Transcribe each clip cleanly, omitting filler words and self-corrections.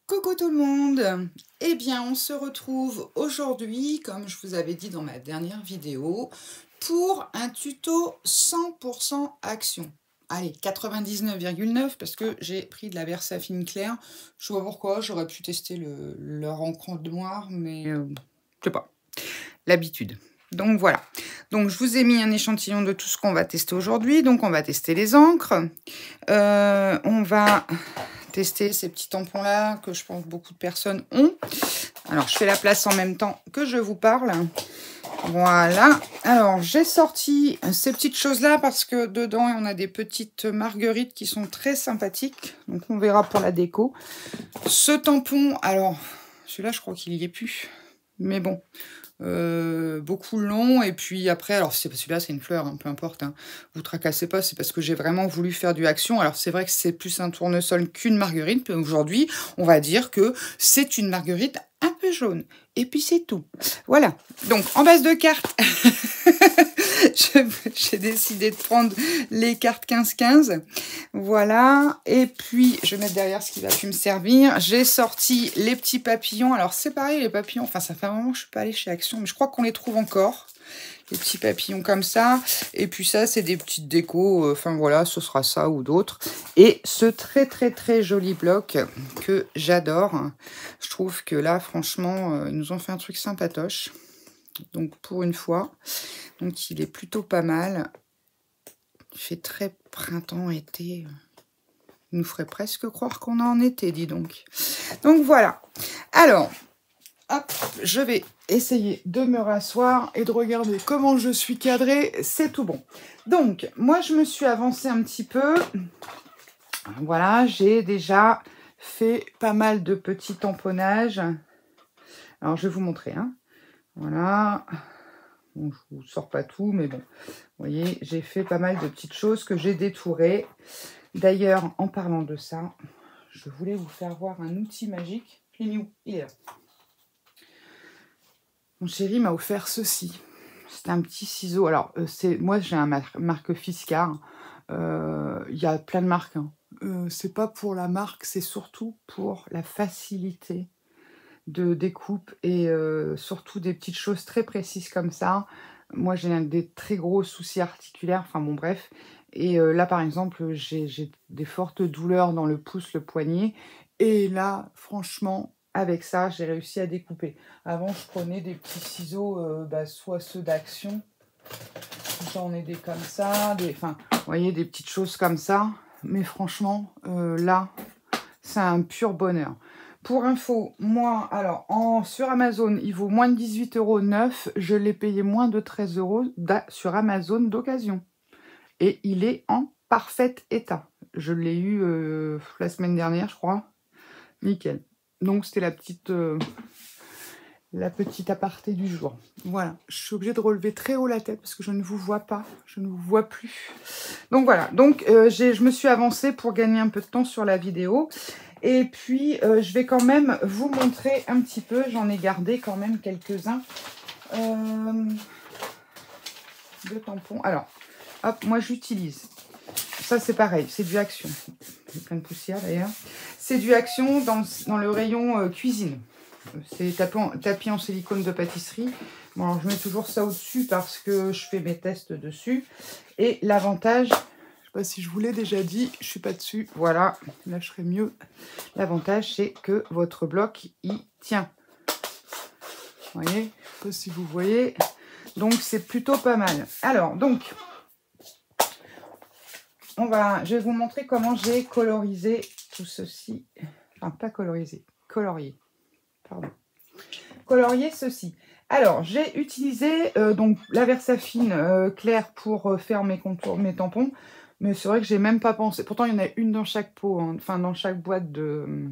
Coucou tout le monde! Eh bien, on se retrouve aujourd'hui, comme je vous avais dit dans ma dernière vidéo, pour un tuto 100% action. Allez, 99,9 parce que j'ai pris de la Versafine claire. Je sais pas pourquoi, j'aurais pu tester leur encre noire, mais je sais pas, l'habitude. Donc voilà. Donc je vous ai mis un échantillon de tout ce qu'on va tester aujourd'hui. Donc on va tester les encres. On va tester ces petits tampons là que je pense beaucoup de personnes ont. Alors je fais la place en même temps que je vous parle. Voilà. Alors j'ai sorti ces petites choses là parce que dedans on a des petites marguerites qui sont très sympathiques. Donc on verra pour la déco. Ce tampon, alors celui-là je crois qu'il y est plus. Mais bon. Beaucoup long et puis après, alors celui-là c'est une fleur, hein, peu importe, hein, vous tracassez pas, c'est parce que j'ai vraiment voulu faire du action. Alors c'est vrai que c'est plus un tournesol qu'une marguerite, mais aujourd'hui on va dire que c'est une marguerite un peu jaune et puis c'est tout. Voilà, donc en base de cartes j'ai décidé de prendre les cartes 15-15. Voilà, et puis je vais mettre derrière ce qui va plus me servir. J'ai sorti les petits papillons. Alors c'est pareil, les papillons, enfin ça fait un moment que je suis pas allée chez Action, mais je crois qu'on les trouve encore. Les petits papillons comme ça. Et puis ça, c'est des petites décos. Enfin voilà, ce sera ça ou d'autres. Et ce très joli bloc que j'adore. Je trouve que là, franchement, ils nous ont fait un truc sympatoche. Donc pour une fois. Donc il est plutôt pas mal. Il fait très printemps-été. Il nous ferait presque croire qu'on est en été, dis donc. Donc voilà. Alors, hop, je vais essayer de me rasseoir et de regarder comment je suis cadrée. C'est tout bon. Donc, moi, je me suis avancée un petit peu. Voilà, j'ai déjà fait pas mal de petits tamponnages. Alors, je vais vous montrer. Hein. Voilà. Bon, je ne vous sors pas tout, mais bon. Vous voyez, j'ai fait pas mal de petites choses que j'ai détourées. D'ailleurs, en parlant de ça, je voulais vous faire voir un outil magique. Il est où? Il est là. Mon chéri m'a offert ceci. C'est un petit ciseau. Alors, moi, j'ai un marque Fiskars. Il y a plein de marques. Hein. C'est pas pour la marque, c'est surtout pour la facilité de découpe et surtout des petites choses très précises comme ça. Moi, j'ai des très gros soucis articulaires. Enfin, bon, bref. Et là, par exemple, j'ai des fortes douleurs dans le pouce, le poignet. Et là, franchement, avec ça, j'ai réussi à découper. Avant, je prenais des petits ciseaux, soit ceux d'Action. J'en ai des comme ça. Enfin, vous voyez, des petites choses comme ça. Mais franchement, là, c'est un pur bonheur. Pour info, moi, alors, sur Amazon, il vaut moins de 18 € neuf. Je l'ai payé moins de 13 € sur Amazon d'occasion. Et il est en parfait état. Je l'ai eu la semaine dernière, je crois. Nickel. Donc, c'était la petite aparté du jour. Voilà. Je suis obligée de relever très haut la tête parce que je ne vous vois pas. Je ne vous vois plus. Donc, voilà. Donc, je me suis avancée pour gagner un peu de temps sur la vidéo. Et puis, je vais quand même vous montrer un petit peu. J'en ai gardé quand même quelques-uns de tampons. Alors, hop, moi, j'utilise. Ça, c'est pareil. C'est du Action. J'ai plein de poussière, d'ailleurs. C'est du Action dans le rayon cuisine. C'est tapis en silicone de pâtisserie. Bon, alors, je mets toujours ça au-dessus parce que je fais mes tests dessus. Et l'avantage... Je sais pas si je vous l'ai déjà dit, je suis pas dessus. Voilà, là je serai mieux. L'avantage, c'est que votre bloc, il tient. Vous voyez, je sais pas si vous voyez. Donc, c'est plutôt pas mal. Alors, donc, je vais vous montrer comment j'ai colorisé tout ceci. Enfin, pas colorisé, colorié. Pardon. Colorier ceci. Alors, j'ai utilisé donc la Versafine claire pour faire mes contours, mes tampons. Mais c'est vrai que j'ai même pas pensé. Pourtant, il y en a une dans chaque pot, hein, enfin dans chaque boîte de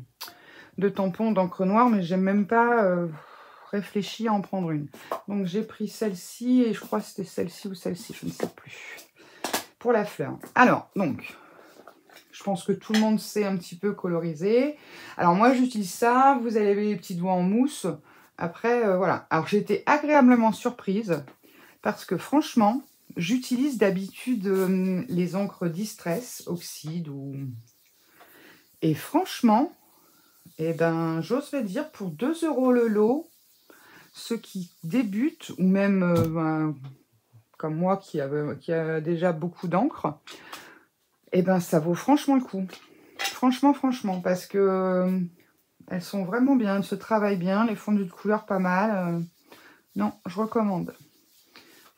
tampons d'encre noire, mais j'ai même pas réfléchi à en prendre une. Donc j'ai pris celle-ci et je crois que c'était celle-ci ou celle-ci, je ne sais plus. Pour la fleur. Alors, donc, je pense que tout le monde sait un petit peu coloriser. Alors moi, j'utilise ça. Vous avez les petits doigts en mousse. Après, voilà. Alors j'ai été agréablement surprise parce que franchement, j'utilise d'habitude les encres Distress, Oxyde ou... Et franchement, Et ben, j'oserais dire pour 2 € le lot, ceux qui débutent, ou même ben, comme moi qui a déjà beaucoup d'encre, et ben ça vaut franchement le coup. Franchement, franchement, parce que elles sont vraiment bien, elles se travaillent bien, les fondus de couleur pas mal. Non, je recommande.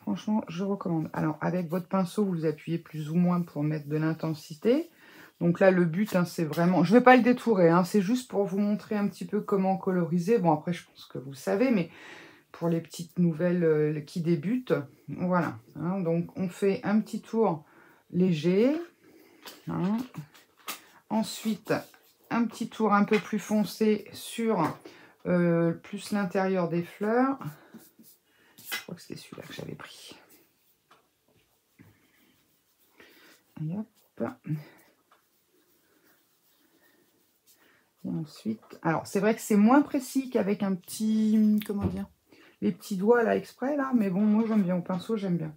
Franchement, je recommande. Alors, avec votre pinceau, vous appuyez plus ou moins pour mettre de l'intensité. Donc là, le but, hein, c'est vraiment... Je ne vais pas le détourer, hein, c'est juste pour vous montrer un petit peu comment coloriser. Bon, après, je pense que vous savez, mais pour les petites nouvelles qui débutent, voilà. Hein, donc, on fait un petit tour léger. Hein. Ensuite, un petit tour un peu plus foncé sur plus l'intérieur des fleurs. Je crois que c'était celui-là que j'avais pris. Et hop. Et ensuite, alors c'est vrai que c'est moins précis qu'avec un petit, comment dire, les petits doigts là exprès là, mais bon, moi j'aime bien au pinceau, j'aime bien.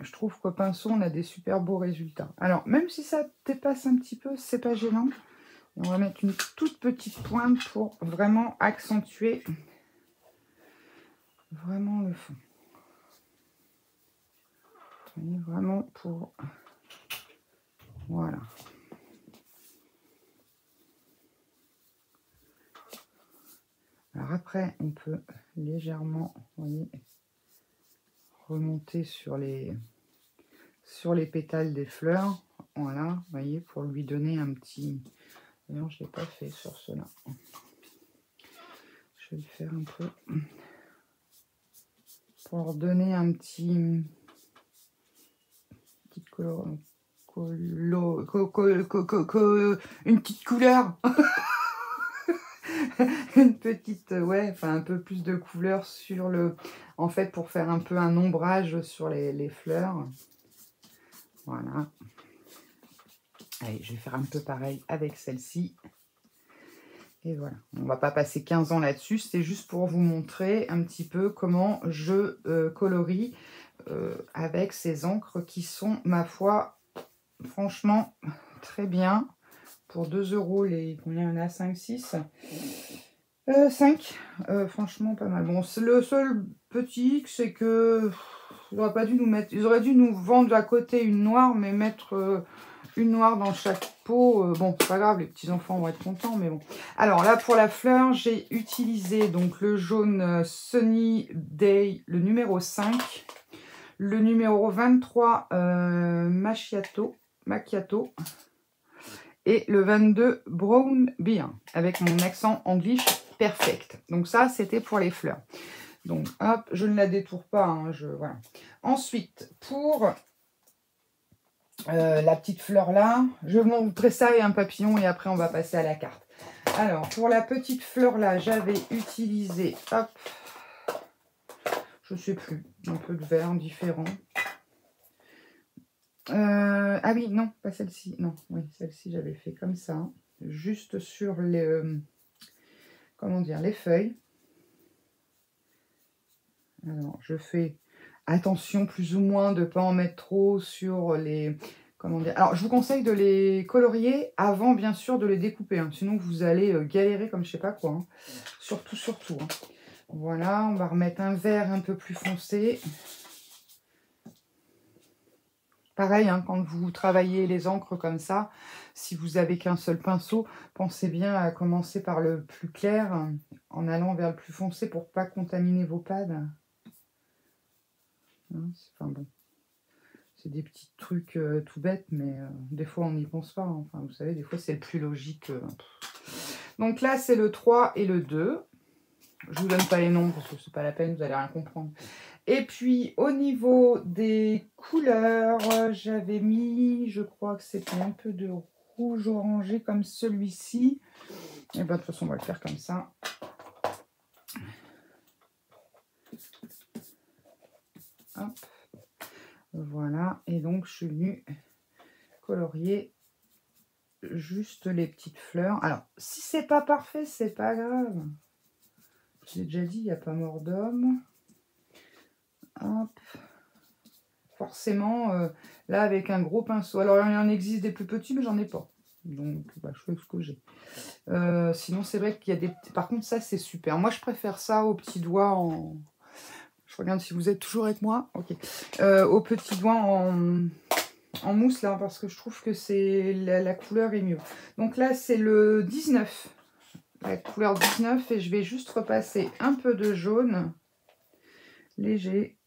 Je trouve qu'au pinceau, on a des super beaux résultats. Alors, même si ça dépasse un petit peu, c'est pas gênant. On va mettre une toute petite pointe pour vraiment accentuer vraiment le fond. Vous voyez, vraiment pour... Voilà. Alors après, on peut légèrement, vous voyez, remonter sur les pétales des fleurs. Voilà, vous voyez, pour lui donner un petit... D'ailleurs, je ne l'ai pas fait sur cela. Je vais le faire un peu pour leur donner un petit... petite couleur... une petite couleur. Une petite, ouais, enfin un peu plus de couleur sur le... En fait, pour faire un peu un ombrage sur les fleurs. Voilà. Allez, je vais faire un peu pareil avec celle-ci. Et voilà. On ne va pas passer 15 ans là-dessus. C'est juste pour vous montrer un petit peu comment je colorie avec ces encres qui sont, ma foi, franchement, très bien. Pour 2 €, les... combien il y en a? 5, 6 5. Franchement, pas mal. Bon, le seul petit, c'est que ils auraient pas dû nous mettre... Ils auraient dû nous vendre à côté une noire, mais mettre une noire dans chaque pot. Bon, c'est pas grave, les petits-enfants vont être contents, mais bon. Alors là, pour la fleur, j'ai utilisé donc le jaune Sunny Day, le numéro 5. Le numéro 23, Macchiato. Et le 22, Brown Beer, avec mon accent anglais perfect. Donc ça, c'était pour les fleurs. Donc, hop, je ne la détourne pas. Hein, voilà. Ensuite, pour la petite fleur là, je vais vous montrer ça et un papillon et après, on va passer à la carte. Alors, pour la petite fleur là, j'avais utilisé, hop, je sais plus, un peu de vert différent. Ah oui, non, pas celle-ci. Non, oui, celle-ci, j'avais fait comme ça. Juste sur les... comment dire, les feuilles. Alors, je fais attention plus ou moins de ne pas en mettre trop sur les... Comment dire. Alors, je vous conseille de les colorier avant, bien sûr, de les découper. Hein. Sinon, vous allez galérer comme je sais pas quoi. Hein. Surtout, surtout. Hein. Voilà, on va remettre un vert un peu plus foncé. Pareil, hein, quand vous travaillez les encres comme ça, si vous n'avez qu'un seul pinceau, pensez bien à commencer par le plus clair en allant vers le plus foncé pour ne pas contaminer vos pads. Hein, enfin bon, c'est des petits trucs tout bêtes, mais des fois on n'y pense pas. Hein. Enfin, vous savez, des fois c'est le plus logique. Donc là, c'est le 3 et le 2. Je vous donne pas les noms parce que c'est pas la peine, vous allez rien comprendre. Et puis au niveau des couleurs, j'avais mis, je crois que c'était un peu de rouge orangé comme celui-ci. Et bien de toute façon, on va le faire comme ça. Hop. Voilà. Et donc, je suis venue colorier juste les petites fleurs. Alors, si c'est pas parfait, c'est pas grave. Je l'ai déjà dit, il n'y a pas mort d'homme. Hop. Forcément, là, avec un gros pinceau. Alors, il en existe des plus petits, mais j'en ai pas. Donc, bah, je fais ce que j'ai. Sinon, c'est vrai qu'il y a des... Par contre, ça, c'est super. Moi, je préfère ça aux petits doigts en... Je regarde si vous êtes toujours avec moi. Ok. Aux petits doigts en mousse, là, parce que je trouve que c'est la couleur est mieux. Donc là, c'est le 19. La couleur 19. Et je vais juste repasser un peu de jaune. Léger.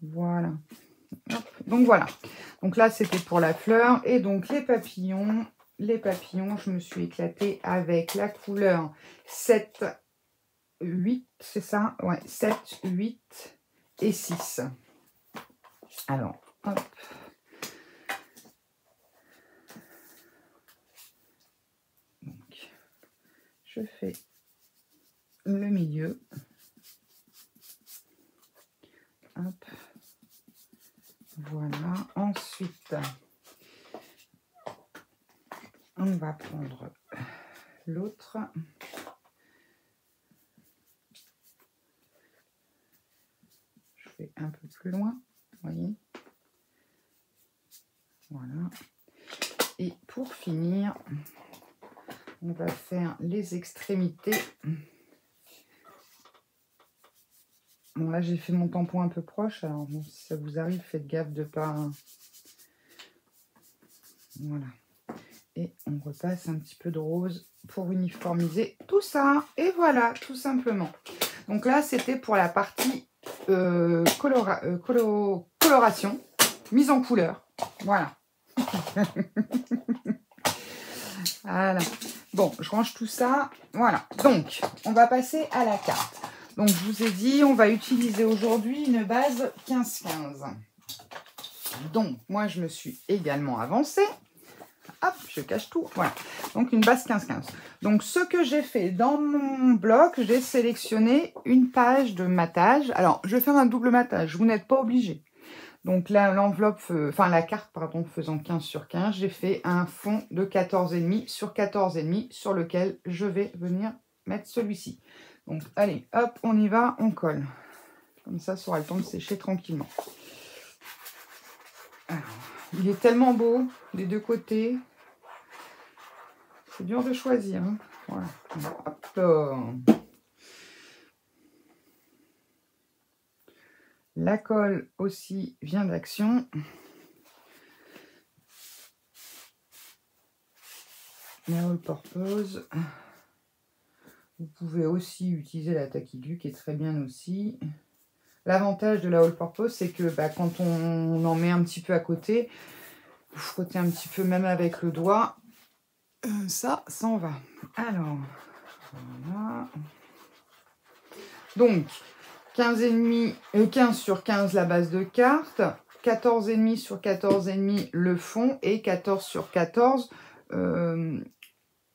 Voilà. Hop. Donc voilà. Donc là, c'était pour la fleur. Et donc les papillons, je me suis éclatée avec la couleur 7, 8, c'est ça? Ouais, 7, 8 et 6. Alors, hop. Donc, je fais le milieu. Hop. Voilà. Ensuite, on va prendre l'autre. Je fais un peu plus loin, vous voyez. Voilà. Et pour finir, on va faire les extrémités. Bon, là, j'ai fait mon tampon un peu proche. Alors, bon, si ça vous arrive, faites gaffe de pas... Voilà. Et on repasse un petit peu de rose pour uniformiser tout ça. Et voilà, tout simplement. Donc là, c'était pour la partie coloration, mise en couleur. Voilà. Voilà. Bon, je range tout ça. Voilà. Donc, on va passer à la carte. Donc, je vous ai dit, on va utiliser aujourd'hui une base 15-15. Donc, moi, je me suis également avancée. Hop, je cache tout. Voilà. Donc, une base 15-15. Donc, ce que j'ai fait dans mon bloc, j'ai sélectionné une page de matage. Alors, je vais faire un double matage. Vous n'êtes pas obligé. Donc là, l'enveloppe, enfin la carte, pardon, faisant 15 sur 15, j'ai fait un fond de 14,5 sur 14,5 sur lequel je vais venir mettre celui-ci. Donc, allez, hop, on y va, on colle. Comme ça aura le temps de sécher tranquillement. Alors, il est tellement beau, des deux côtés. C'est dur de choisir. Hein. Voilà. Hop là. La colle aussi vient d'Action. La All Purpose. Vous pouvez aussi utiliser la Tacky Glue qui est très bien aussi. L'avantage de la All Purpose, c'est que quand on en met un petit peu à côté, vous frottez un petit peu même avec le doigt. Ça s'en va. Alors, voilà. Donc, 15 sur 15 la base de carte, 14,5 sur 14,5 le fond et 14 sur 14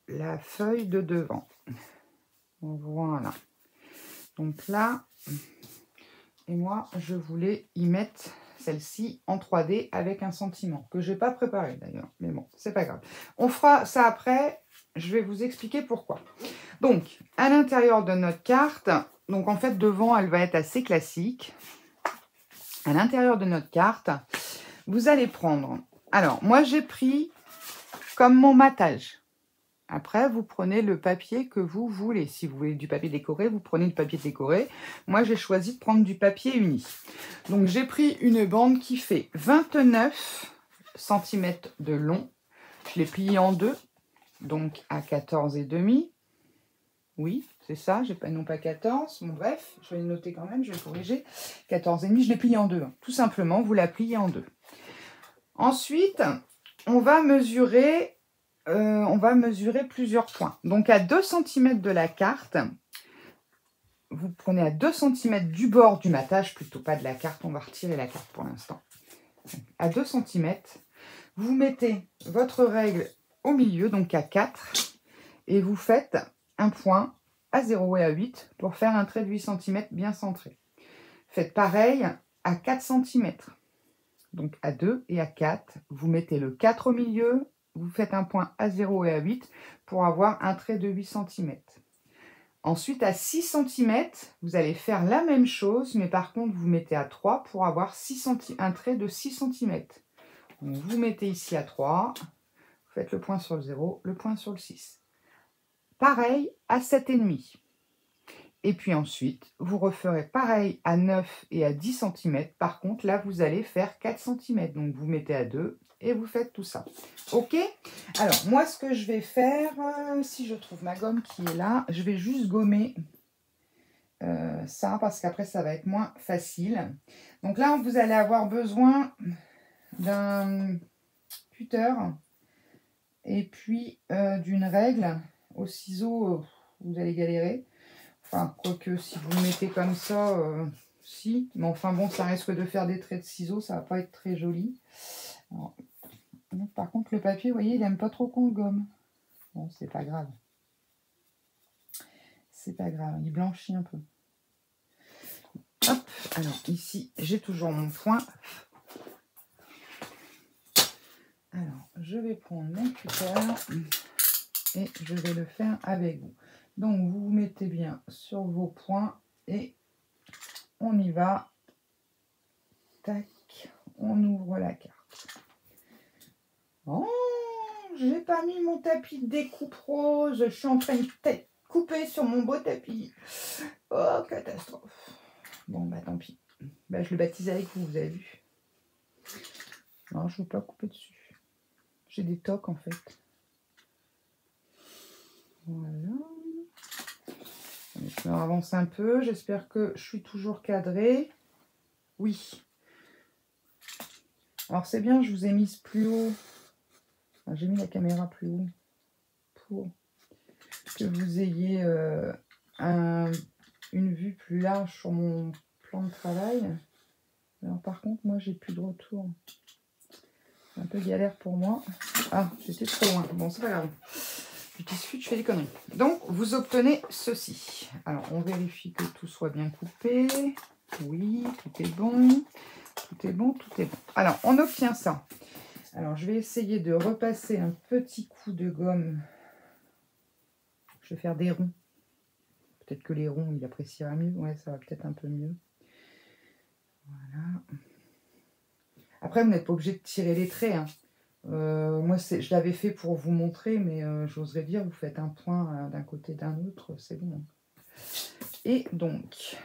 la feuille de devant. Voilà. Donc là, et moi, je voulais y mettre celle-ci en 3D avec un sentiment que je n'ai pas préparé d'ailleurs. Mais bon, c'est pas grave. On fera ça après. Je vais vous expliquer pourquoi. Donc, à l'intérieur de notre carte, donc en fait, devant, elle va être assez classique. À l'intérieur de notre carte, vous allez prendre... Alors, moi, j'ai pris comme mon matage. Après, vous prenez le papier que vous voulez. Si vous voulez du papier décoré, vous prenez du papier décoré. Moi, j'ai choisi de prendre du papier uni. Donc, j'ai pris une bande qui fait 29 cm de long. Je l'ai pliée en deux, donc à 14,5. Oui, c'est ça, non pas 14. Bon, bref, je vais le noter quand même, je vais corriger. 14,5, je l'ai pliée en deux. Tout simplement, vous la pliez en deux. Ensuite, on va mesurer plusieurs points. Donc, à 2 cm de la carte, vous prenez à 2 cm du bord du matage, plutôt pas de la carte, on va retirer la carte pour l'instant. À 2 cm, vous mettez votre règle au milieu, donc à 4, et vous faites un point à 0 et à 8 pour faire un trait de 8 cm bien centré. Faites pareil à 4 cm. Donc à 2 et à 4, vous mettez le 4 au milieu, vous faites un point à 0 et à 8 pour avoir un trait de 8 cm. Ensuite, à 6 cm, vous allez faire la même chose, mais par contre, vous mettez à 3 pour avoir un trait de 6 cm. Donc, vous mettez ici à 3, vous faites le point sur le 0, le point sur le 6. Pareil à 7,5. Et puis ensuite, vous referez pareil à 9 et à 10 cm. Par contre, là, vous allez faire 4 cm. Donc, vous mettez à 2 et vous faites tout ça. OK? Alors, moi, ce que je vais faire, si je trouve ma gomme qui est là, je vais juste gommer ça parce qu'après, ça va être moins facile. Donc là, vous allez avoir besoin d'un cutter et puis d'une règle. Au ciseau, vous allez galérer. Enfin, quoique si vous le mettez comme ça, si. Mais enfin bon, ça risque de faire des traits de ciseaux, ça va pas être très joli. Alors, par contre, le papier, vous voyez, il n'aime pas trop qu'on le gomme. Bon, c'est pas grave. C'est pas grave, il blanchit un peu. Hop, alors ici, j'ai toujours mon point. Alors, je vais prendre mon cutter et je vais le faire avec vous. Donc, vous vous mettez bien sur vos points et on y va. Tac, on ouvre la carte. Oh, j'ai pas mis mon tapis de découpe rose. Je suis en train de couper sur mon beau tapis. Oh, catastrophe. Bon, bah tant pis. Bah, je le baptise avec vous, vous avez vu. Non, je ne veux pas couper dessus. J'ai des tocs en fait. Voilà. Je me avance un peu. J'espère que je suis toujours cadrée. Oui. Alors c'est bien, je vous ai mise plus haut. Enfin, j'ai mis la caméra plus haut pour que vous ayez une vue plus large sur mon plan de travail. Alors par contre, moi j'ai plus de retour. C'est un peu galère pour moi. Ah, j'étais trop loin. Bon, c'est pas grave. Du tissu, je fais des conneries. Donc, vous obtenez ceci. Alors, on vérifie que tout soit bien coupé. Oui, tout est bon. Tout est bon, tout est bon. Alors, on obtient ça. Alors, je vais essayer de repasser un petit coup de gomme. Je vais faire des ronds. Peut-être que les ronds, il appréciera mieux. Ouais, ça va peut-être un peu mieux. Voilà. Après, vous n'êtes pas obligé de tirer les traits. Hein. Moi, je l'avais fait pour vous montrer, mais j'oserais dire, vous faites un point d'un côté d'un autre, c'est bon. Et donc,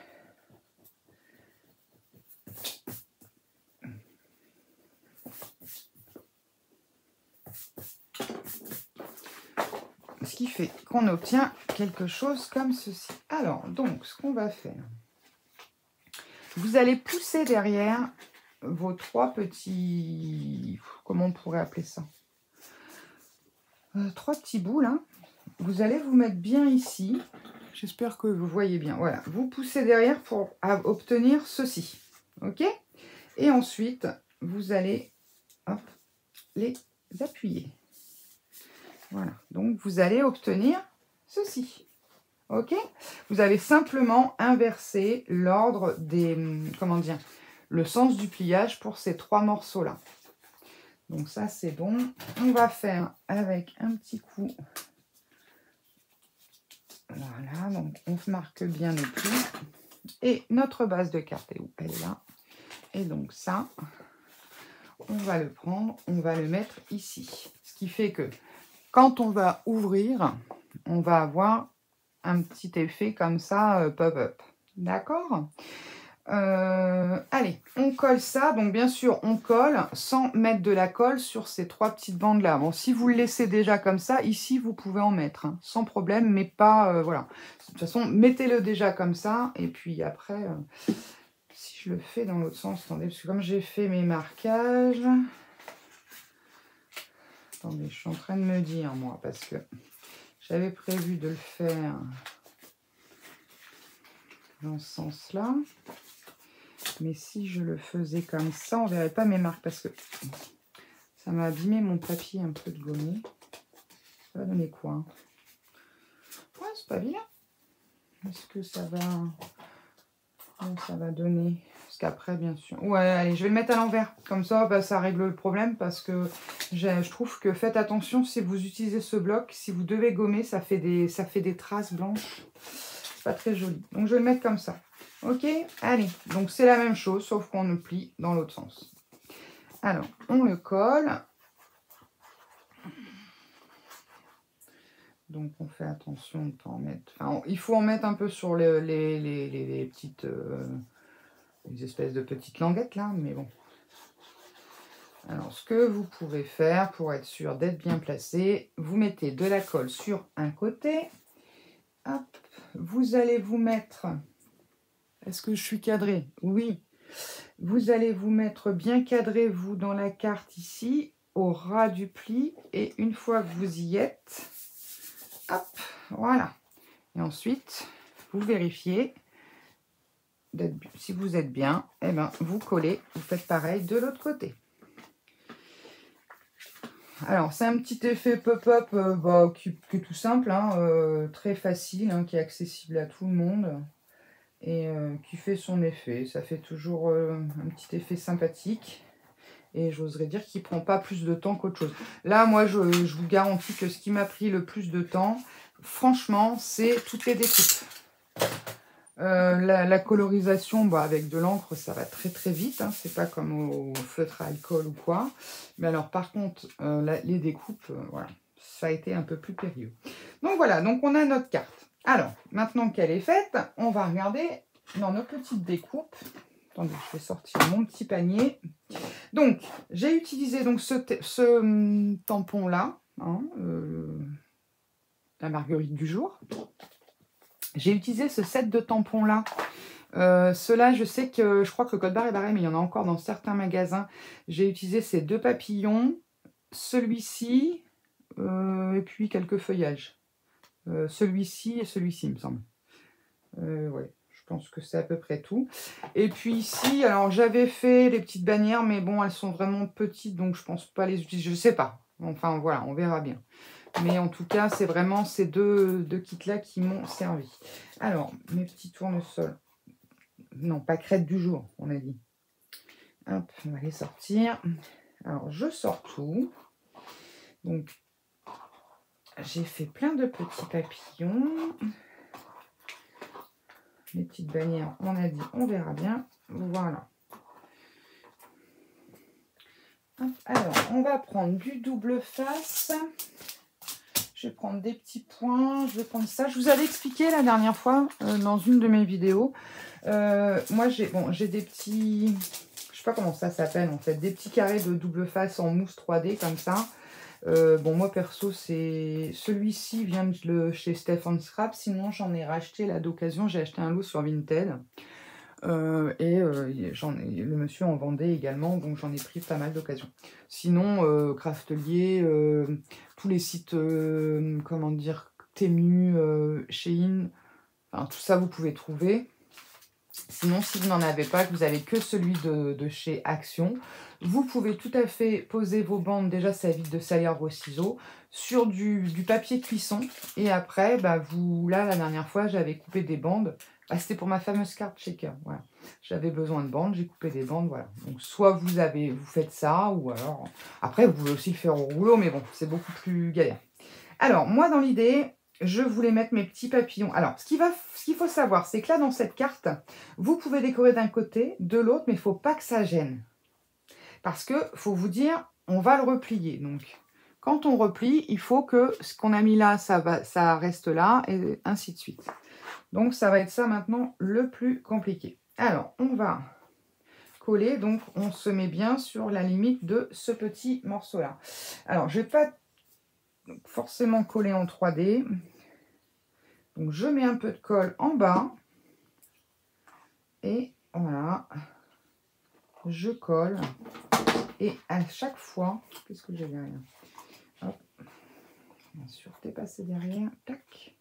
ce qui fait qu'on obtient quelque chose comme ceci. Alors, donc, ce qu'on va faire, vous allez pousser derrière vos 3 petits, comment on pourrait appeler ça, 3 petits bouts là. Vous allez vous mettre bien ici. J'espère que vous voyez bien. Voilà, vous poussez derrière pour obtenir ceci. Ok? Et ensuite, vous allez hop, les appuyer. Voilà, donc vous allez obtenir ceci. Ok? Vous allez simplement inverser l'ordre des, comment dire, le sens du pliage pour ces 3 morceaux-là. Donc ça, c'est bon. On va faire avec un petit coup. Voilà, donc on marque bien nos plis. Et notre base de carte est où? Elle est là. Et donc ça, on va le prendre, on va le mettre ici. Ce qui fait que quand on va ouvrir, on va avoir un petit effet comme ça, pop-up. D'accord? Allez, on colle ça. Donc, bien sûr, on colle sans mettre de la colle sur ces 3 petites bandes-là. Bon, si vous le laissez déjà comme ça, ici, vous pouvez en mettre, hein, sans problème, mais pas... voilà. De toute façon, mettez-le déjà comme ça. Et puis après, si je le fais dans l'autre sens, attendez, parce que comme j'ai fait mes marquages... Attendez, je suis en train de me dire, moi, parce que j'avais prévu de le faire dans ce sens-là. Mais si je le faisais comme ça, on ne verrait pas mes marques parce que ça m'a abîmé mon papier un peu de gommé. Ça va donner quoi, hein? Ouais, c'est pas vilain. Est-ce que ça va... ça va donner... Parce qu'après, bien sûr... Ouais, allez, je vais le mettre à l'envers. Comme ça, bah, ça règle le problème parce que je trouve que faites attention si vous utilisez ce bloc. Si vous devez gommer, ça fait des traces blanches. pas très joli. Donc je vais le mettre comme ça. Ok, allez. Donc c'est la même chose, sauf qu'on le plie dans l'autre sens. Alors, on le colle. Donc on fait attention de ne pas en mettre. Enfin, il faut en mettre un peu sur les petites... les espèces de petites languettes là, mais bon. Alors, ce que vous pouvez faire pour être sûr d'être bien placé, vous mettez de la colle sur un côté. Hop, vous allez vous mettre... Est-ce que je suis cadrée? Oui. Vous allez vous mettre bien cadré, vous, dans la carte ici, au ras du pli. Et une fois que vous y êtes, hop, voilà. Et ensuite, vous vérifiez. Si vous êtes bien, eh ben, vous collez, vous faites pareil de l'autre côté. Alors, c'est un petit effet pop-up qui est tout simple, hein, très facile, hein, qui est accessible à tout le monde et qui fait son effet. Ça fait toujours un petit effet sympathique et j'oserais dire qu'il ne prend pas plus de temps qu'autre chose. Là, moi, je vous garantis que ce qui m'a pris le plus de temps, franchement, c'est toutes les découpes. La colorisation, bah, avec de l'encre, ça va très très vite, hein. C'est pas comme au feutre à alcool ou quoi. Mais alors par contre, les découpes, voilà, ça a été un peu plus périlleux. Donc voilà, donc on a notre carte. Alors, maintenant qu'elle est faite, on va regarder dans nos petites découpes. Attendez, je vais sortir mon petit panier. Donc, j'ai utilisé donc ce tampon-là, hein, la marguerite du jour. J'ai utilisé ce set de tampons-là. Ceux-là, je sais que je crois que le code barre est barré, mais il y en a encore dans certains magasins. J'ai utilisé ces deux papillons, celui-ci, et puis quelques feuillages. Celui-ci et celui-ci, il me semble. Ouais, je pense que c'est à peu près tout. Et puis ici, alors j'avais fait les petites bannières, mais bon, elles sont vraiment petites, donc je pense pas les utiliser. Je sais pas. Enfin, voilà, on verra bien. Mais en tout cas, c'est vraiment ces deux kits-là qui m'ont servi. Alors, mes petits tournesols. Non, pas crête du jour, on a dit. Hop, on va les sortir. Alors, je sors tout. Donc, j'ai fait plein de petits papillons. Les petites bannières, on a dit, on verra bien. Voilà. Hop, alors, on va prendre du double face. Je vais prendre des petits points, je vais prendre ça. Je vous avais expliqué la dernière fois dans une de mes vidéos. Moi, j'ai des petits... Je sais pas comment ça s'appelle en fait. Des petits carrés de double face en mousse 3D comme ça. Bon, moi perso, c'est... Celui-ci vient de chez Stefan Scrap. Sinon, j'en ai racheté là d'occasion. J'ai acheté un lot sur Vinted. Le monsieur en vendait également, donc j'en ai pris pas mal d'occasions. Sinon, Craftelier, tous les sites, comment dire, Temu, Shein, enfin, tout ça vous pouvez trouver. Sinon, si vous n'en avez pas, que vous avez que celui de chez Action, vous pouvez tout à fait poser vos bandes, déjà ça évite de salir vos ciseaux, sur du papier cuisson. Et après, bah, là, la dernière fois, j'avais coupé des bandes. Ah, c'était pour ma fameuse carte shaker. Voilà. J'avais besoin de bandes, j'ai coupé des bandes. Voilà. Donc, soit vous faites ça, ou alors... Après, vous pouvez aussi le faire au rouleau, mais bon, c'est beaucoup plus galère. Alors, moi, dans l'idée... Je voulais mettre mes petits papillons. Alors, ce qu'il faut savoir, c'est que là, dans cette carte, vous pouvez décorer d'un côté, de l'autre, mais il ne faut pas que ça gêne. Parce que, faut vous dire, on va le replier. Donc, quand on replie, il faut que ce qu'on a mis là, ça reste là, et ainsi de suite. Donc, ça va être ça maintenant le plus compliqué. Alors, on va coller. Donc, on se met bien sur la limite de ce petit morceau-là. Alors, je ne vais pas... Donc, forcément coller en 3D. Donc je mets un peu de colle en bas. Et voilà. Je colle. Et à chaque fois... Qu'est-ce que j'ai derrière? Hop. Bien sûr, t'es passé derrière. Tac.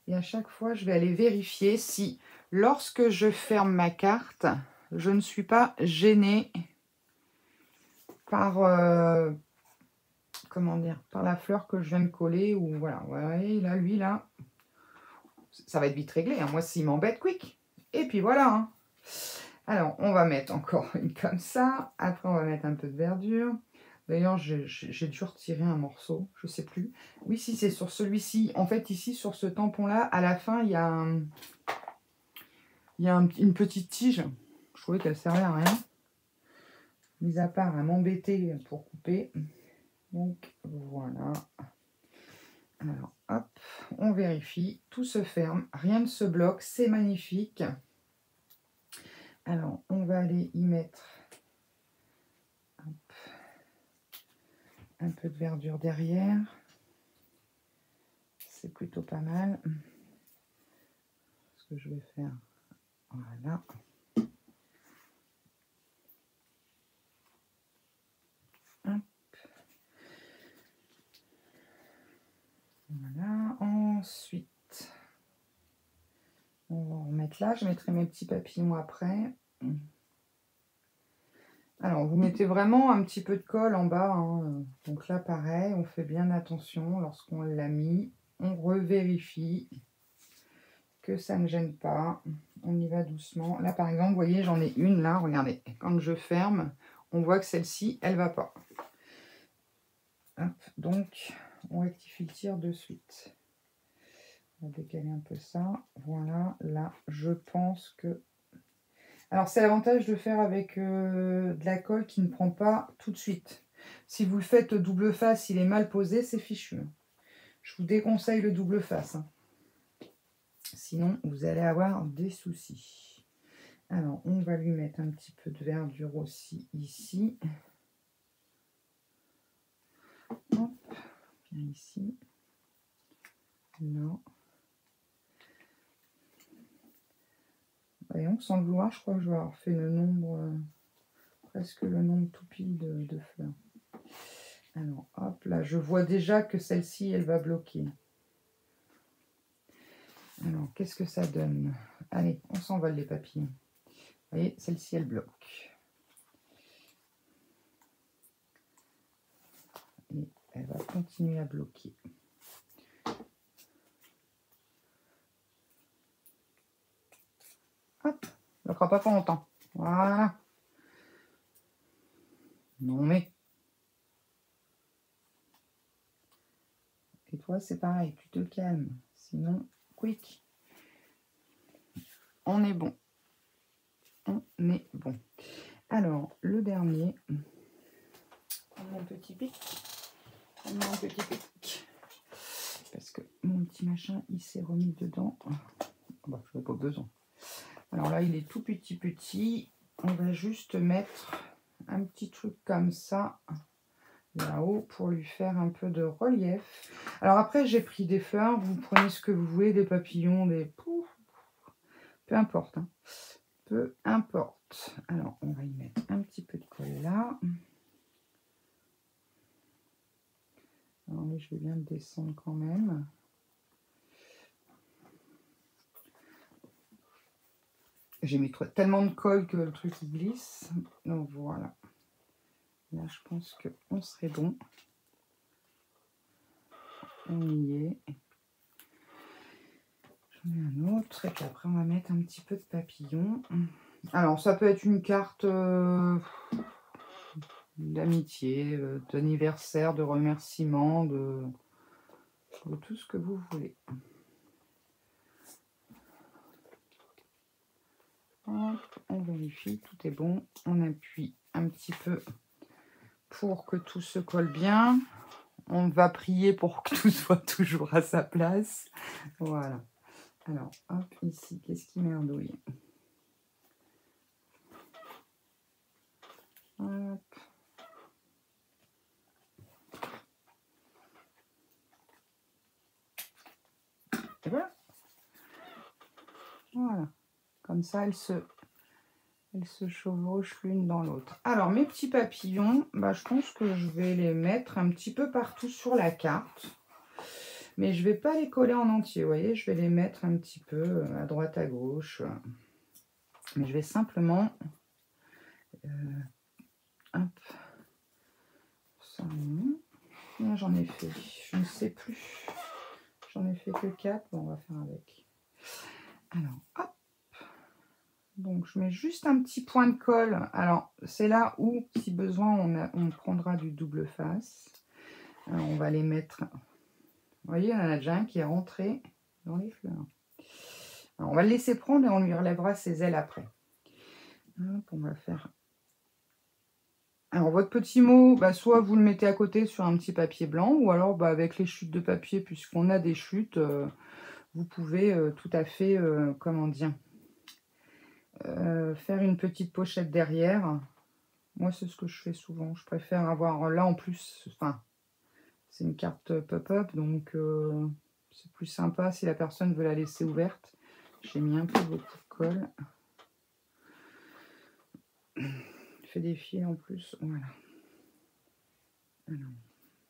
Et à chaque fois, je vais aller vérifier si, lorsque je ferme ma carte, je ne suis pas gênée par... comment dire, par la fleur que je viens de coller, ou voilà, vous voyez, là, lui, là, ça va être vite réglé, hein. Moi, s'il m'embête, quick, et puis voilà, hein. Alors, on va mettre encore une comme ça, après on va mettre un peu de verdure, D'ailleurs, j'ai dû retirer un morceau, je sais plus. Oui, si, c'est sur celui-ci. En fait, ici, sur ce tampon-là, à la fin, il y a, une petite tige. Je trouvais qu'elle servait à rien. Mis à part à m'embêter pour couper. Donc, voilà. Alors, hop, on vérifie. Tout se ferme, rien ne se bloque. C'est magnifique. Alors, on va aller y mettre hop, un peu de verdure derrière. C'est plutôt pas mal. Ce que je vais faire, voilà. Hop. Voilà. Ensuite, on va en remettre là. Je mettrai mes petits papillons après. Alors, vous mettez vraiment un petit peu de colle en bas. Hein. Donc là, pareil, on fait bien attention lorsqu'on l'a mis. On revérifie que ça ne gêne pas. On y va doucement. Là, par exemple, vous voyez, j'en ai une là. Regardez, quand je ferme, on voit que celle-ci, elle ne va pas. Hop, donc, on rectifie le tir de suite. On va décaler un peu ça. Voilà, là, je pense que... Alors, c'est l'avantage de faire avec de la colle qui ne prend pas tout de suite. Si vous le faites double face, il est mal posé, c'est fichu. Je vous déconseille le double face. Hein. Sinon, vous allez avoir des soucis. Alors, on va lui mettre un petit peu de verdure aussi ici. Hop, bien ici. Là. Voyons, sans le vouloir, je crois que je vais avoir fait le nombre, presque le nombre tout pile de fleurs. Alors, hop, là, je vois déjà que celle-ci, elle va bloquer. Alors, qu'est-ce que ça donne? Allez, on s'envole les papillons. Vous voyez, celle-ci, elle bloque. Et elle va continuer à bloquer. Hop, elle ne bloquera pas pour longtemps. Voilà. Non mais. Et toi, c'est pareil, tu te calmes. Sinon, quick. On est bon. On est bon. Alors, le dernier. Mon petit pic. Mon petit pic. Parce que mon petit machin, il s'est remis dedans. Bah, je n'ai pas besoin. Alors là, il est tout petit. On va juste mettre un petit truc comme ça là-haut pour lui faire un peu de relief. Alors après, j'ai pris des fleurs. Vous prenez ce que vous voulez, des papillons, des... Pouf, peu importe. Hein. Peu importe. Alors, on va y mettre un petit peu de colle là. Alors là, je vais bien le descendre quand même. J'ai mis tellement de colle que le truc il glisse. Donc voilà. Là, je pense qu'on serait bon. On y est. J'en ai un autre. Et puis après, on va mettre un petit peu de papillon. Alors, ça peut être une carte d'amitié, d'anniversaire, de remerciement, de tout ce que vous voulez. Hop, on vérifie, tout est bon. On appuie un petit peu pour que tout se colle bien. On va prier pour que tout soit toujours à sa place. Voilà. Alors, hop, ici, qu'est-ce qui merdouille? Hop. Et voilà. Voilà. Comme ça, elles se chevauchent l'une dans l'autre. Alors, mes petits papillons, bah, je pense que je vais les mettre un petit peu partout sur la carte. Mais je ne vais pas les coller en entier, vous voyez. Je vais les mettre un petit peu à droite, à gauche. Mais je vais simplement... hop. Ça, j'en ai fait, je ne sais plus. J'en ai fait que 4. Bon, on va faire avec. Alors, hop. Donc, Donc, je mets juste un petit point de colle. Alors, c'est là où, si besoin, on prendra du double face. Alors, on va les mettre... Vous voyez, il y en a déjà un qui est rentré dans les fleurs. Alors, on va le laisser prendre et on lui relèvera ses ailes après. Hop, on va faire... Alors, votre petit mot, bah, soit vous le mettez à côté sur un petit papier blanc, ou alors bah, avec les chutes de papier, puisqu'on a des chutes, vous pouvez tout à fait, comment dire, faire une petite pochette derrière. Moi, c'est ce que je fais souvent. Je préfère avoir là en plus, enfin, c'est une carte pop-up, donc c'est plus sympa si la personne veut la laisser ouverte. J'ai mis un peu beaucoup de colle. Je fais des fils en plus, voilà. Alors,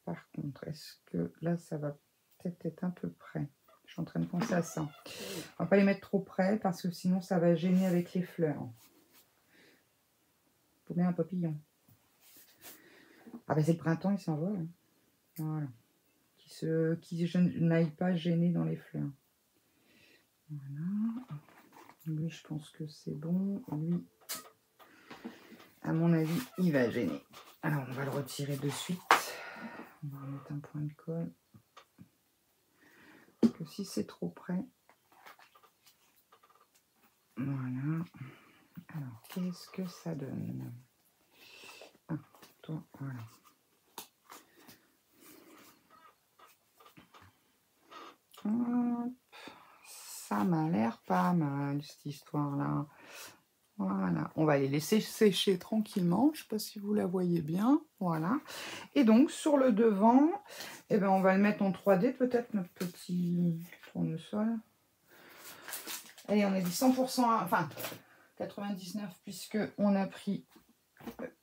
par contre, est-ce que là, ça va peut-être être un peu près? Je suis en train de penser à ça. On va pas les mettre trop près parce que sinon, ça va gêner avec les fleurs. Faut mettre un papillon. Ah ben c'est le printemps, il s'envole. Hein. Voilà. Qui n'aille pas gêner dans les fleurs. Voilà. Lui, je pense que c'est bon. Lui, à mon avis, il va gêner. Alors, on va le retirer de suite. On va remettre un point de colle. Parce que si c'est trop près... Voilà. Alors, qu'est-ce que ça donne? Ah, toi, voilà. Hop. Ça m'a l'air pas mal, cette histoire-là. Voilà, on va les laisser sécher tranquillement. Je ne sais pas si vous la voyez bien. Voilà. Et donc, sur le devant, eh ben, on va le mettre en 3D, peut-être, notre petit tournesol. Allez, on a dit 100%, enfin, 99, puisqu'on a pris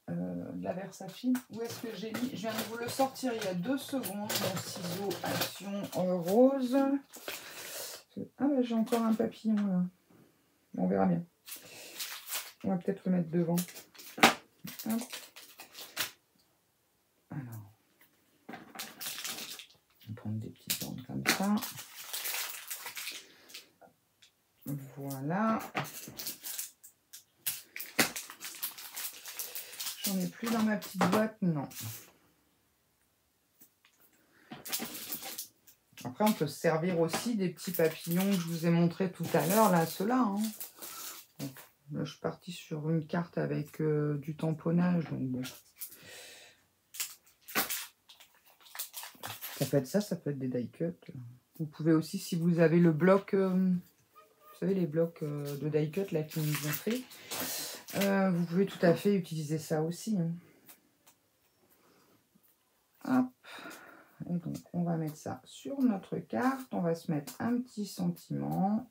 de la Versafilm. Où est-ce que j'ai mis? Je viens de vous le sortir il y a 2 secondes. Mon ciseau action rose. Ah, bah, j'ai encore un papillon, là. On verra bien. On va peut-être le mettre devant. Hop. Alors, on va prendre des petites bandes comme ça. Voilà. J'en ai plus dans ma petite boîte, non. Après, on peut se servir aussi des petits papillons que je vous ai montré tout à l'heure, là, ceux-là. Hein. Bon, là, je suis partie sur une carte avec du tamponnage, donc bon. Ça peut être ça, ça peut être des die cuts. Vous pouvez aussi, si vous avez le bloc, vous savez, les blocs de die cut là qu'ils nous ont fait, vous pouvez tout à fait utiliser ça aussi. Hein. Hop. Et donc, on va mettre ça sur notre carte. On va se mettre un petit sentiment.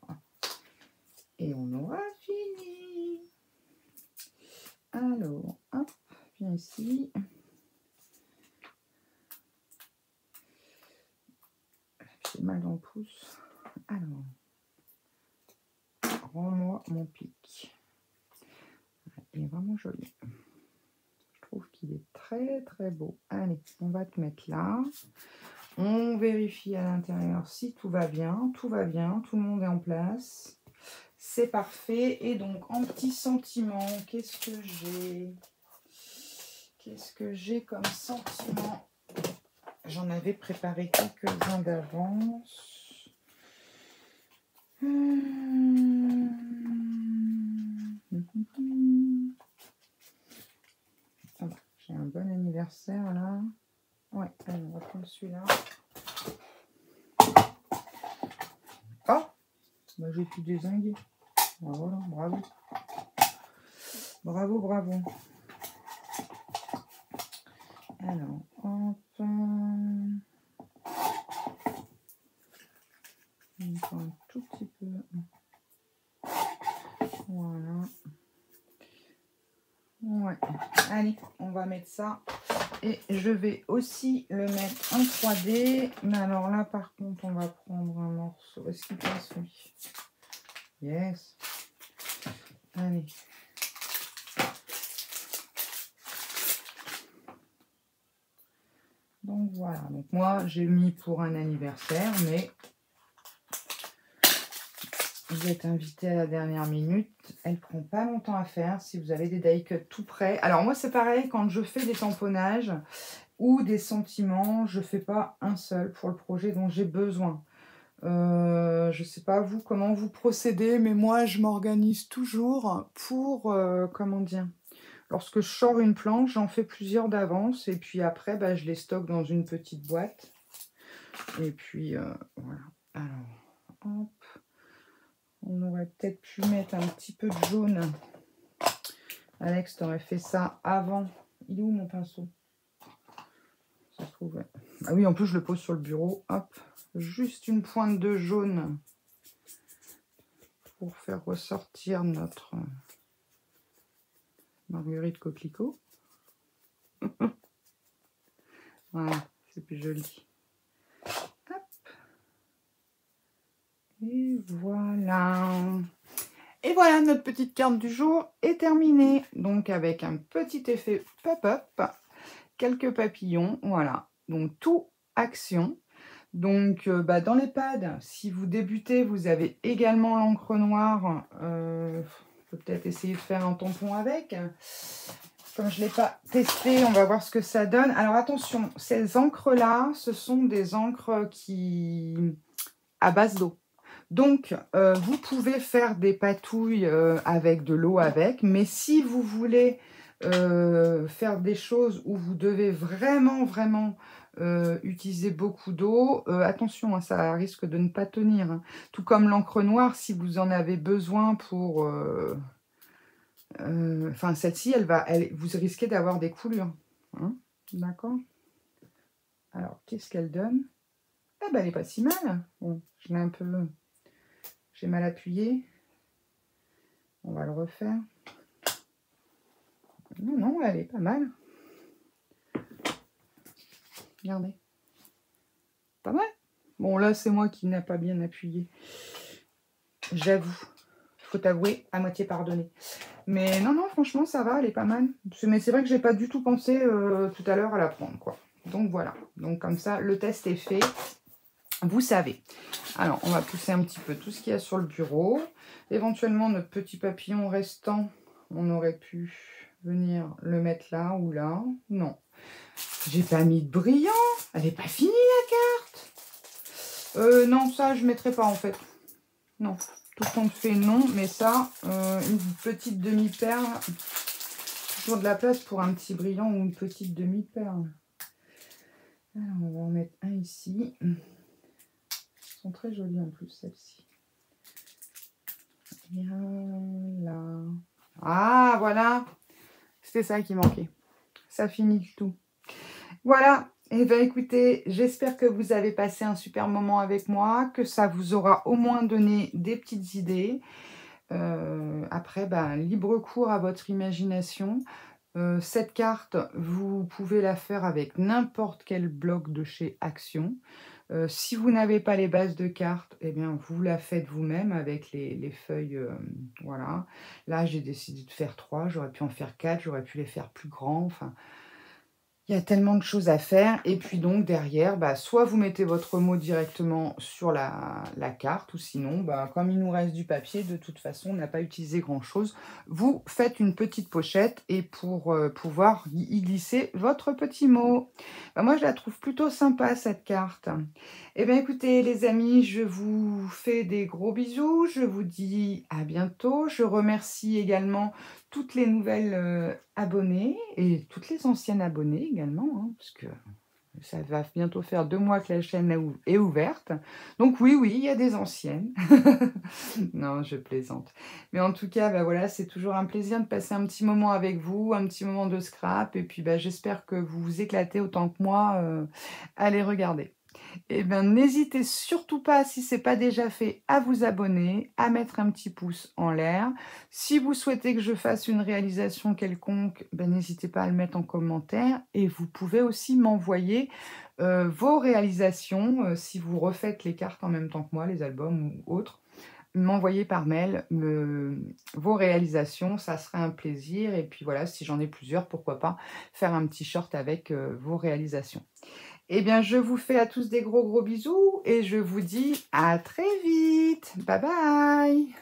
Et on aura fini. Alors, hop, viens ici. J'ai mal dans le pouce. Alors, rends-moi mon pic. Il est vraiment joli. Je trouve qu'il est très très beau. Allez, on va te mettre là. On vérifie à l'intérieur si tout va bien. Tout va bien, tout le monde est en place. C'est parfait. Et donc, en petit sentiment, qu'est-ce que j'ai? Qu'est-ce que j'ai comme sentiment? J'en avais préparé quelques-uns d'avance. Ça va, j'ai un bon anniversaire là. Ouais, allez, on va prendre celui-là. Oh, bah, j'ai pu dézinguer. Voilà, bravo. Bravo, bravo. Alors, hop. Encore un tout petit peu. Voilà. Ouais. Allez, on va mettre ça. Et je vais aussi le mettre en 3D. Mais alors là, par contre, on va prendre un morceau. Est-ce qu'il passe, oui? Yes. Allez. Donc voilà. Donc moi, j'ai mis pour un anniversaire, mais vous êtes invité à la dernière minute, elle prend pas longtemps à faire si vous avez des die cuts tout prêts. Alors moi c'est pareil, quand je fais des tamponnages ou des sentiments, je fais pas un seul pour le projet dont j'ai besoin. Je sais pas vous comment vous procédez, mais moi je m'organise toujours pour, comment dire, lorsque je sors une planche, j'en fais plusieurs d'avance et puis après bah, je les stocke dans une petite boîte. Et puis voilà. Alors, hop. On aurait peut-être pu mettre un petit peu de jaune. Alex, t'aurais fait ça avant. Il est où mon pinceau? Ça se trouve. Ouais. Ah oui, en plus, je le pose sur le bureau. Hop. Juste une pointe de jaune pour faire ressortir notre marguerite coquelicot. Voilà, c'est plus joli. Hop. Et voilà. Et voilà, notre petite carte du jour est terminée. Donc avec un petit effet pop-up, quelques papillons, voilà. Donc tout action. Donc dans les pads, si vous débutez, vous avez également l'encre noire. Peut-être essayer de faire un tampon avec. Comme je ne l'ai pas testé, on va voir ce que ça donne. Alors attention, ces encres-là, ce sont des encres à base d'eau. Donc, vous pouvez faire des patouilles avec de l'eau avec, mais si vous voulez faire des choses où vous devez vraiment utiliser beaucoup d'eau, attention, hein, ça risque de ne pas tenir. Hein. Tout comme l'encre noire, si vous en avez besoin pour... Enfin, celle-ci, vous risquez d'avoir des coulures. Hein, d'accord? Alors, qu'est-ce qu'elle donne? Ah ben, elle n'est pas si mal. Bon, je l'ai un peu... J'ai mal appuyé. On va le refaire. Non, elle est pas mal. Regardez. Pas mal. Bon, là, c'est moi qui n'ai pas bien appuyé. J'avoue. Faut avouer, à moitié pardonné. Mais non, franchement, ça va, elle est pas mal. Mais c'est vrai que j'ai pas du tout pensé tout à l'heure à la prendre, quoi. Donc, voilà. Donc, comme ça, le test est fait. Vous savez. Alors, on va pousser un petit peu tout ce qu'il y a sur le bureau. Éventuellement, notre petit papillon restant, on aurait pu venir le mettre là ou là. Non. J'ai pas mis de brillant. Elle n'est pas finie, la carte. Non, ça, je ne mettrai pas, en fait. Non. Tout compte fait, non. Mais ça, une petite demi-perle. Toujours de la place pour un petit brillant ou une petite demi-perle. Alors, on va en mettre un ici. Elles sont très jolies en plus, celles-ci. Là. Ah, voilà. C'était ça qui manquait. Ça finit le tout. Voilà. Et bien, écoutez, j'espère que vous avez passé un super moment avec moi, que ça vous aura au moins donné des petites idées. Après, libre cours à votre imagination. Cette carte, vous pouvez la faire avec n'importe quel bloc de chez Action. Si vous n'avez pas les bases de cartes, eh bien, vous la faites vous-même avec les feuilles. Voilà. Là, j'ai décidé de faire 3. J'aurais pu en faire 4. J'aurais pu les faire plus grands. Enfin, il y a tellement de choses à faire. Et puis donc, derrière, soit vous mettez votre mot directement sur la carte, ou sinon, comme il nous reste du papier, de toute façon, on n'a pas utilisé grand-chose. Vous faites une petite pochette et pour pouvoir y glisser votre petit mot. Moi, je la trouve plutôt sympa, cette carte. Eh bien, écoutez, les amis, je vous fais des gros bisous. Je vous dis à bientôt. Je remercie également toutes les nouvelles abonnées et toutes les anciennes abonnées également, hein, parce que ça va bientôt faire 2 mois que la chaîne est ouverte. Donc oui, il y a des anciennes. Non, je plaisante. Mais en tout cas, voilà, c'est toujours un plaisir de passer un petit moment avec vous, un petit moment de scrap. Et puis j'espère que vous vous éclatez autant que moi à les regarder. Eh bien, n'hésitez surtout pas, si ce n'est pas déjà fait, à vous abonner, à mettre un petit pouce en l'air. Si vous souhaitez que je fasse une réalisation quelconque, n'hésitez pas à le mettre en commentaire. Et vous pouvez aussi m'envoyer vos réalisations, si vous refaites les cartes en même temps que moi, les albums ou autres. M'envoyer par mail vos réalisations, ça serait un plaisir. Et puis voilà, si j'en ai plusieurs, pourquoi pas faire un petit short avec vos réalisations. Eh bien, je vous fais à tous des gros bisous et je vous dis à très vite. Bye bye.